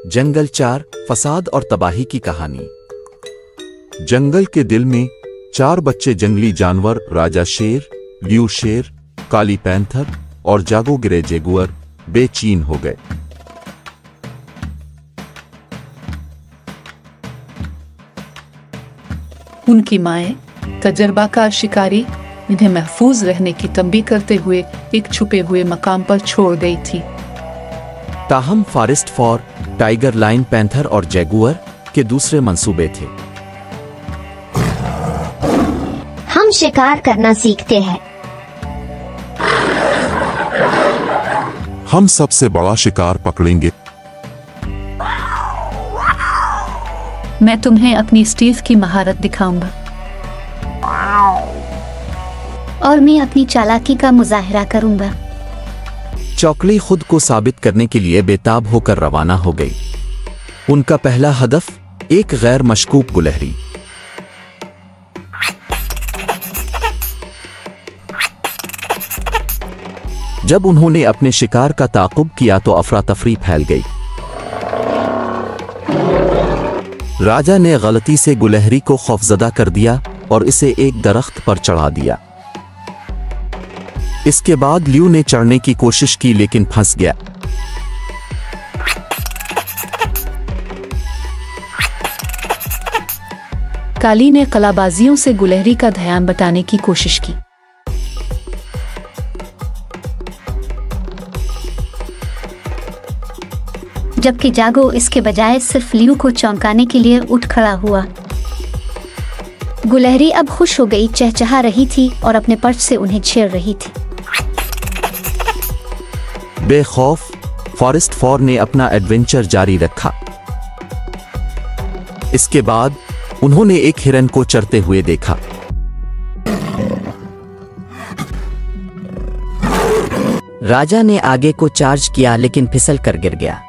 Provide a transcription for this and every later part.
जंगल 4 फसाद और तबाही की कहानी। जंगल के दिल में 4 बच्चे जंगली जानवर राजा शेर, लियू शेर, काली पैंथर और जागो ग्रे जेगुअर बेचैन हो गए। उनकी माएँ तजर्बाकार शिकारी इन्हें महफूज रहने की तंबीह करते हुए एक छुपे हुए मकाम पर छोड़ गई थी। ताहम forest for tiger, lion, panther और जैगुअर के दूसरे मंसूबे थे। हम शिकार करना सीखते हैं। हम सबसे बड़ा शिकार पकड़ेंगे। मैं तुम्हें अपनी स्टील्थ की महारत दिखाऊंगा। और मैं अपनी चालाकी का मुजाहिरा करूंगा। चौकली खुद को साबित करने के लिए बेताब होकर रवाना हो गई। उनका पहला हदफ एक गैर मशकूक गुलहरी। जब उन्होंने अपने शिकार का ताक़ुब किया तो अफरा तफरी फैल गई। राजा ने गलती से गुलहरी को खौफजदा कर दिया और इसे एक दरख्त पर चढ़ा दिया। इसके बाद लियू ने चढ़ने की कोशिश की लेकिन फंस गया। काली ने कलाबाजियों से गुलहरी का ध्यान बटाने की कोशिश की। जबकि जागो इसके बजाय सिर्फ लियू को चौंकाने के लिए उठ खड़ा हुआ। गुलहरी अब खुश हो गई, चहचहा रही थी और अपने पर्च से उन्हें छेड़ रही थी। बेखौफ फॉरेस्ट फॉर ने अपना एडवेंचर जारी रखा। इसके बाद उन्होंने एक हिरन को चरते हुए देखा। राजा ने आगे को चार्ज किया लेकिन फिसल कर गिर गया।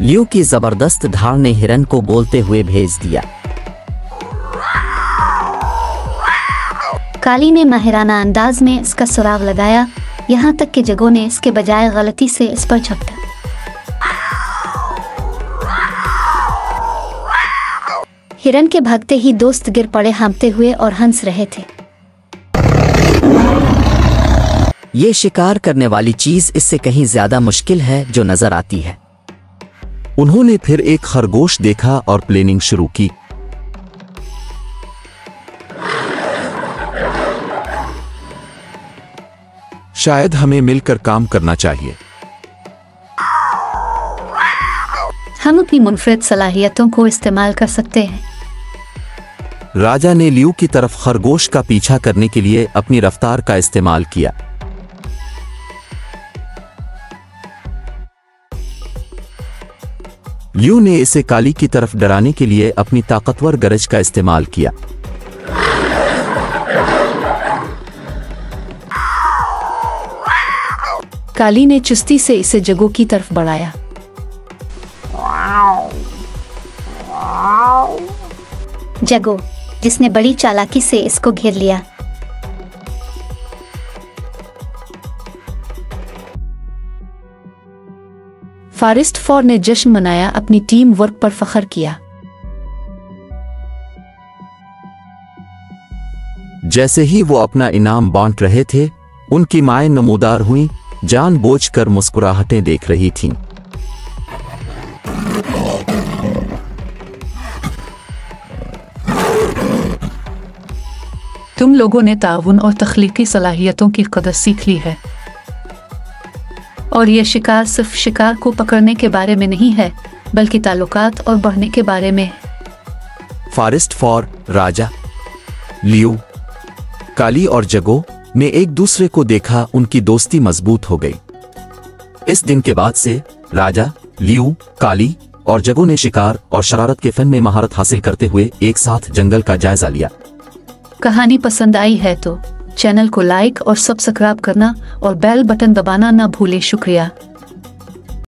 लियू की जबरदस्त धार ने हिरन को बोलते हुए भेज दिया। काली ने माहिराना अंदाज में इसका सुराग लगाया, यहाँ तक कि जगो ने इसके बजाय गलती से इस पर झपटा। हिरन के भागते ही दोस्त गिर पड़े, हाँफते हुए और हंस रहे थे। ये शिकार करने वाली चीज इससे कहीं ज्यादा मुश्किल है जो नजर आती है। उन्होंने फिर एक खरगोश देखा और प्लेनिंग शुरू की। शायद हमें मिलकर काम करना चाहिए। हम अपनी मुनफरिद सलाहियतों को इस्तेमाल कर सकते हैं। राजा ने लियू की तरफ खरगोश का पीछा करने के लिए अपनी रफ्तार का इस्तेमाल किया। लियू ने इसे काली की तरफ डराने के लिए अपनी ताकतवर गरज का इस्तेमाल किया। काली ने चुस्ती से इसे जगो की तरफ बढ़ाया। जगो, जिसने बड़ी चालाकी से इसको घेर लिया। फॉरेस्ट फॉर ने जश्न मनाया, अपनी टीम वर्क पर फख्र किया। जैसे ही वो अपना इनाम बांट रहे थे, उनकी माएं नमूदार हुईं, जानबूझकर मुस्कुराहटें देख रही थीं। तुम लोगों ने ताउन और तख्लीकी सलाहियतों की कदर सीख ली है। और यह शिकार सिर्फ शिकार को पकड़ने के बारे में नहीं है, बल्कि ताल्लुकात और बढ़ने के बारे में है। फॉरेस्ट फॉर, राजा, लियू, काली और जगो ने एक दूसरे को देखा। उनकी दोस्ती मजबूत हो गई। इस दिन के बाद से राजा, लियू, काली और जगो ने शिकार और शरारत के फन में महारत हासिल करते हुए एक साथ जंगल का जायजा लिया। कहानी पसंद आई है तो चैनल को लाइक और सब्सक्राइब करना और बेल बटन दबाना ना भूलें। शुक्रिया।